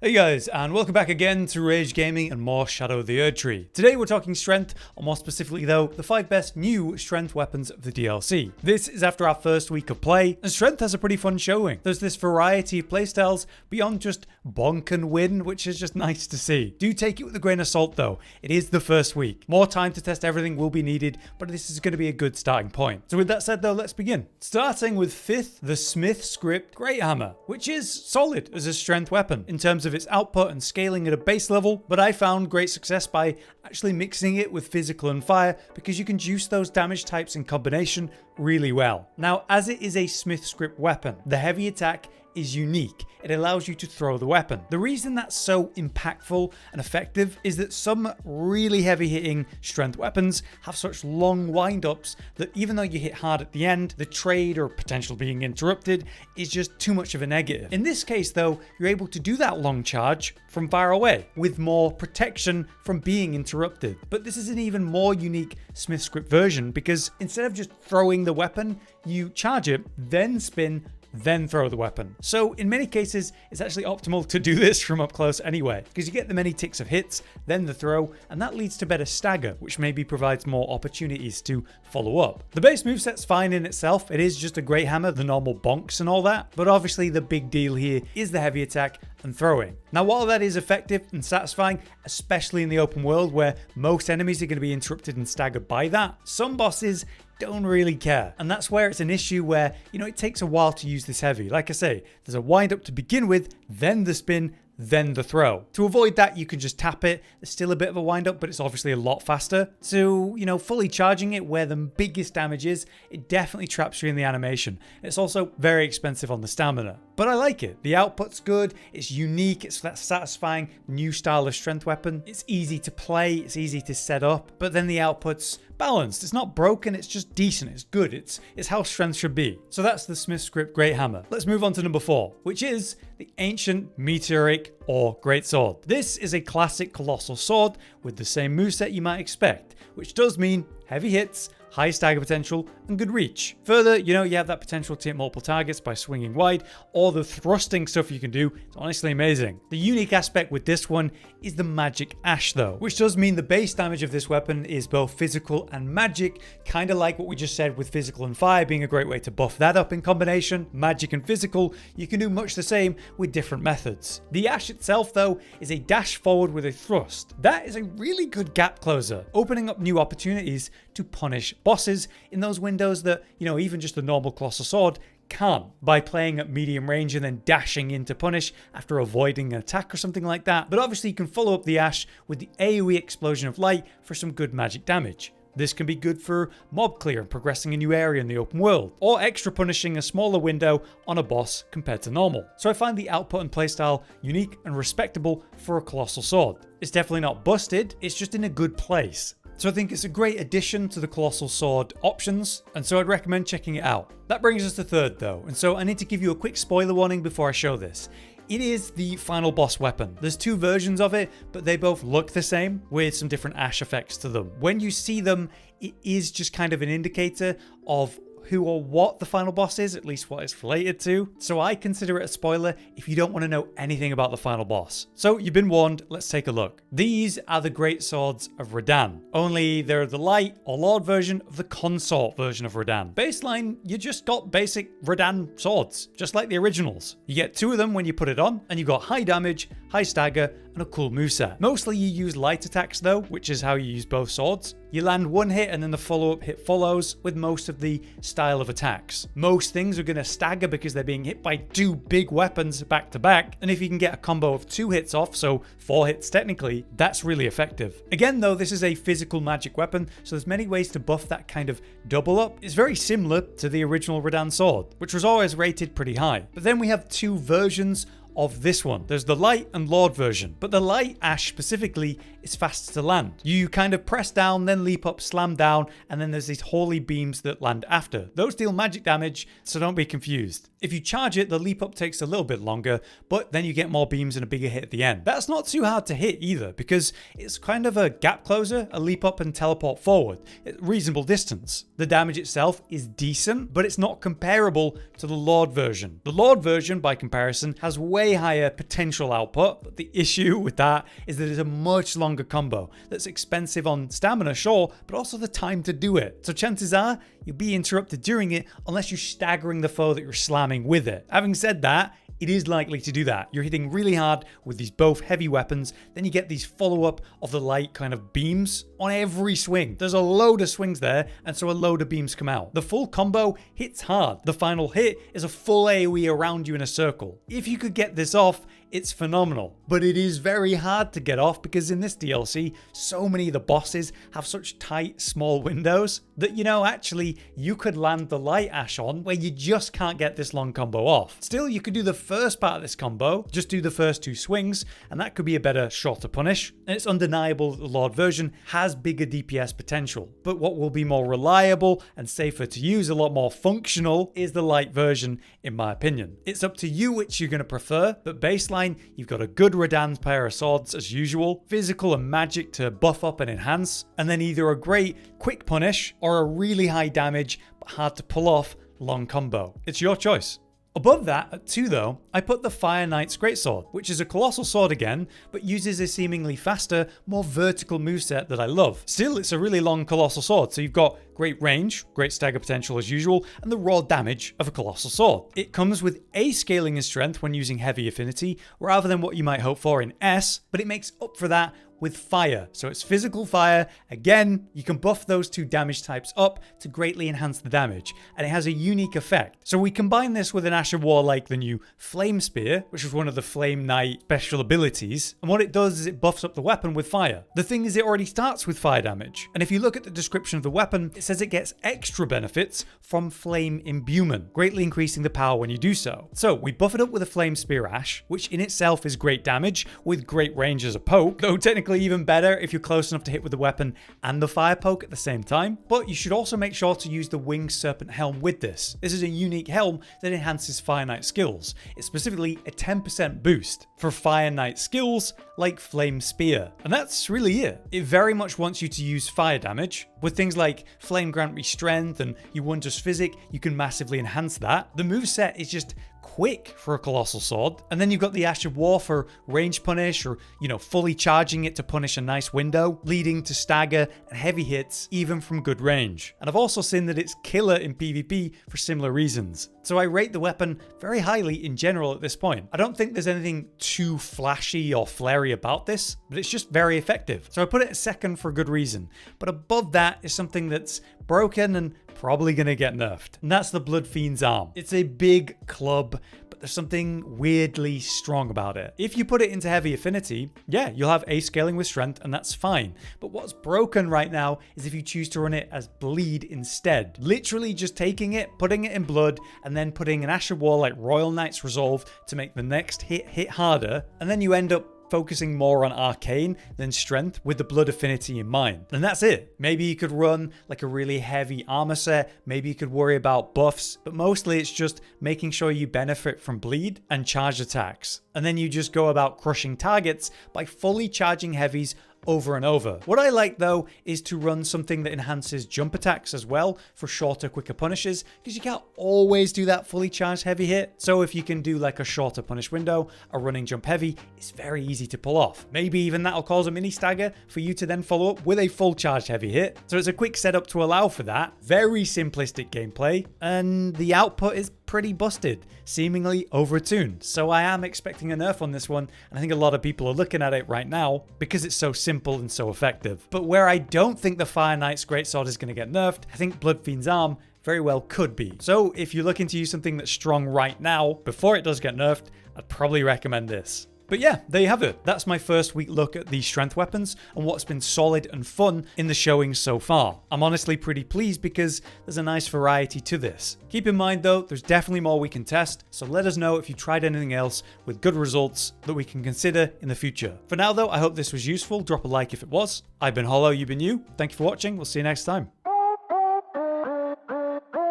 Hey guys, and welcome back again to Rage Gaming and more Shadow of the Erdtree. Today we're talking strength, or more specifically though, the 5 best new strength weapons of the DLC. This is after our first week of play, and strength has a pretty fun showing. There's this variety of playstyles beyond just bonk and win, which is just nice to see. Do take it with a grain of salt though, it is the first week. More time to test everything will be needed, but this is going to be a good starting point. So with that said though, let's begin. Starting with 5th, the smithscript great hammer, which is solid as a strength weapon in terms of its output and scaling at a base level, but I found great success by actually mixing it with physical and fire because you can juice those damage types in combination really well. Now, as it is a smithscript weapon, the heavy attack is unique. It allows you to throw the weapon. The reason that's so impactful and effective is that some really heavy hitting strength weapons have such long wind-ups that even though you hit hard at the end, the trade or potential being interrupted is just too much of a negative. In this case though, you're able to do that long charge from far away with more protection from being interrupted. But this is an even more unique smithscript version because instead of just throwing the weapon, you charge it, then spin, then throw the weapon. So in many cases, it's actually optimal to do this from up close anyway, because you get the many ticks of hits, then the throw, and that leads to better stagger, which maybe provides more opportunities to follow up. The base moveset's fine in itself. It is just a great hammer, the normal bonks and all that, but obviously the big deal here is the heavy attack and throwing. Now, while that is effective and satisfying, especially in the open world where most enemies are going to be interrupted and staggered by that, some bosses don't really care. And that's where it's an issue where, it takes a while to use this heavy. Like I say, there's a wind up to begin with, then the spin, then the throw. To avoid that, you can just tap it. There's still a bit of a wind up, but it's obviously a lot faster. So, fully charging it where the biggest damage is, it definitely traps you in the animation. It's also very expensive on the stamina. But I like it. The output's good, it's unique, it's that satisfying new style of strength weapon. It's easy to play, it's easy to set up, but then the output's balanced. It's not broken, it's just decent, it's good, it's how strength should be. So that's the smithscript great hammer. Let's move on to number 4, which is the ancient meteoric or greatsword. This is a classic colossal sword with the same moveset you might expect, which does mean heavy hits, high stagger potential, and good reach. Further, you have that potential to hit multiple targets by swinging wide, or the thrusting stuff you can do. It's honestly amazing. The unique aspect with this one is the magic ash though, which does mean the base damage of this weapon is both physical and magic, kind of like what we just said with physical and fire being a great way to buff that up in combination. Magic and physical, you can do much the same with different methods. The ash itself though is a dash forward with a thrust. That is a really good gap closer, opening up new opportunities to punish bosses in those windows that, even just a normal colossal sword can't, by playing at medium range and then dashing in to punish after avoiding an attack or something like that. But obviously you can follow up the ash with the AoE explosion of light for some good magic damage. This can be good for mob clear and progressing a new area in the open world, or extra punishing a smaller window on a boss compared to normal. So I find the output and playstyle unique and respectable for a colossal sword. It's definitely not busted, it's just in a good place. So I think it's a great addition to the colossal sword options, and so I'd recommend checking it out. That brings us to 3rd though, and so I need to give you a quick spoiler warning before I show this. It is the final boss weapon. There's 2 versions of it, but they both look the same with some different ash effects to them. When you see them, it is just kind of an indicator of who or what the final boss is, at least what it's related to. So I consider it a spoiler if you don't want to know anything about the final boss. So you've been warned, let's take a look. These are the great swords of Radahn, only they're the light or lord version of the consort version of Radahn. Baseline, you just got basic Radahn swords, just like the originals. You get 2 of them when you put it on, and you've got high damage, high stagger, and a cool moveset. Mostly you use light attacks though, which is how you use both swords. You land one hit and then the follow-up hit follows with most of the style of attacks. Most things are going to stagger because they're being hit by 2 big weapons back to back, and if you can get a combo of 2 hits off, so 4 hits technically, that's really effective. Again though, this is a physical magic weapon, so there's many ways to buff that kind of double up. It's very similar to the original Radahn sword, which was always rated pretty high. But then we have 2 versions of this one. There's the light and lord version, but the light ash specifically is fast to land. You kind of press down, then leap up, slam down, and then there's these holy beams that land after. Those deal magic damage, so don't be confused. If you charge it, the leap up takes a little bit longer, but then you get more beams and a bigger hit at the end. That's not too hard to hit either, because it's kind of a gap closer, a leap up and teleport forward at reasonable distance. The damage itself is decent, but it's not comparable to the Lord version. The Lord version, by comparison, has way higher potential output, but the issue with that is that it's a much longer combo that's expensive on stamina, sure, but also the time to do it. So chances are you'll be interrupted during it unless you're staggering the foe that you're slamming with it. Having said that, it is likely to do that. You're hitting really hard with these both heavy weapons, then you get these follow-up of the light kind of beams on every swing. There's a load of swings there, and so a load of beams come out. The full combo hits hard. The final hit is a full AoE around you in a circle. If you could get this off, it's phenomenal. But it is very hard to get off because in this DLC, so many of the bosses have such tight, small windows that, actually, you could land the light ash on where you just can't get this long combo off. Still, you could do the first part of this combo, just do the first 2 swings, and that could be a better, shorter punish. And it's undeniable that the Lord version has bigger DPS potential. But what will be more reliable and safer to use, a lot more functional, is the light version, in my opinion. It's up to you which you're going to prefer, but baseline, you've got a good radahn pair of swords as usual, physical and magic to buff up and enhance, and then either a great quick punish or a really high damage but hard to pull off long combo. It's your choice. Above that, at 2 though, I put the Fire Knight's greatsword, which is a colossal sword again, but uses a seemingly faster, more vertical moveset that I love. Still, it's a really long colossal sword, so you've got great range, great stagger potential as usual, and the raw damage of a colossal sword. It comes with A scaling in strength when using heavy affinity, rather than what you might hope for in S, but it makes up for that with fire. So it's physical fire. Again, you can buff those 2 damage types up to greatly enhance the damage, and it has a unique effect. So we combine this with an Ash of War like the new Flame Spear, which is one of the Flame Knight special abilities, and what it does is it buffs up the weapon with fire. The thing is, it already starts with fire damage, and if you look at the description of the weapon, it says it gets extra benefits from flame imbuement, greatly increasing the power when you do so. So we buff it up with a Flame Spear Ash, which in itself is great damage with great range as a poke, though technically even better if you're close enough to hit with the weapon and the fire poke at the same time. But you should also make sure to use the Winged Serpent Helm with this. This is a unique helm that enhances Fire Knight skills. It's specifically a 10% boost for Fire Knight skills like Flame Spear. And that's really it. It very much wants you to use fire damage. With things like Flame Grant Me Strength and You Wondrous Physic, you can massively enhance that. The moveset is just quick for a colossal sword, and then you've got the Ash of War for range punish, or fully charging it to punish a nice window, leading to stagger and heavy hits even from good range. And I've also seen that it's killer in PvP for similar reasons. So I rate the weapon very highly in general at this point. I don't think there's anything too flashy or flary about this, but it's just very effective. So I put it at 2nd for a good reason. But above that is something that's broken and probably gonna get nerfed, and that's the bloodfiend's arm. It's a big club, but there's something weirdly strong about it. If you put it into heavy affinity, yeah, you'll have A scaling with strength, and that's fine. But what's broken right now is if you choose to run it as bleed instead. Literally just taking it, putting it in blood, and then putting an Ash of War like Royal Knight's Resolve to make the next hit harder, and then you end up focusing more on arcane than strength with the blood affinity in mind. And that's it. Maybe you could run like a really heavy armor set, maybe you could worry about buffs, but mostly it's just making sure you benefit from bleed and charged attacks. And then you just go about crushing targets by fully charging heavies over and over. What I like though is to run something that enhances jump attacks as well for shorter, quicker punishes, because you can't always do that fully charged heavy hit. So if you can do like a shorter punish window, a running jump heavy, it's very easy to pull off. Maybe even that'll cause a mini stagger for you to then follow up with a full charged heavy hit. So it's a quick setup to allow for that. Very simplistic gameplay, and the output is pretty busted, seemingly overtuned. So I am expecting a nerf on this one, and I think a lot of people are looking at it right now because it's so simple and so effective. But where I don't think the Fire Knight's greatsword is going to get nerfed, I think Bloodfiend's arm very well could be. So if you're looking to use something that's strong right now, before it does get nerfed, I'd probably recommend this. But yeah, there you have it. That's my first week look at these strength weapons and what's been solid and fun in the showings so far. I'm honestly pretty pleased because there's a nice variety to this. Keep in mind though, there's definitely more we can test, so let us know if you tried anything else with good results that we can consider in the future. For now though, I hope this was useful. Drop a like if it was. I've been Hollow, you've been you. Thank you for watching. We'll see you next time.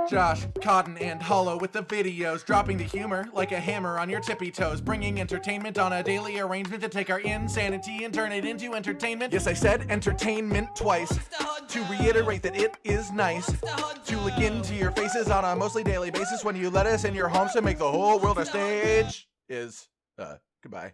Josh, Cotton, and Hollow with the videos, dropping the humor like a hammer on your tippy toes, bringing entertainment on a daily arrangement to take our insanity and turn it into entertainment. Yes, I said entertainment twice, to reiterate that it is nice to look into your faces on a mostly daily basis when you let us in your homes to make the whole world a stage. Goodbye.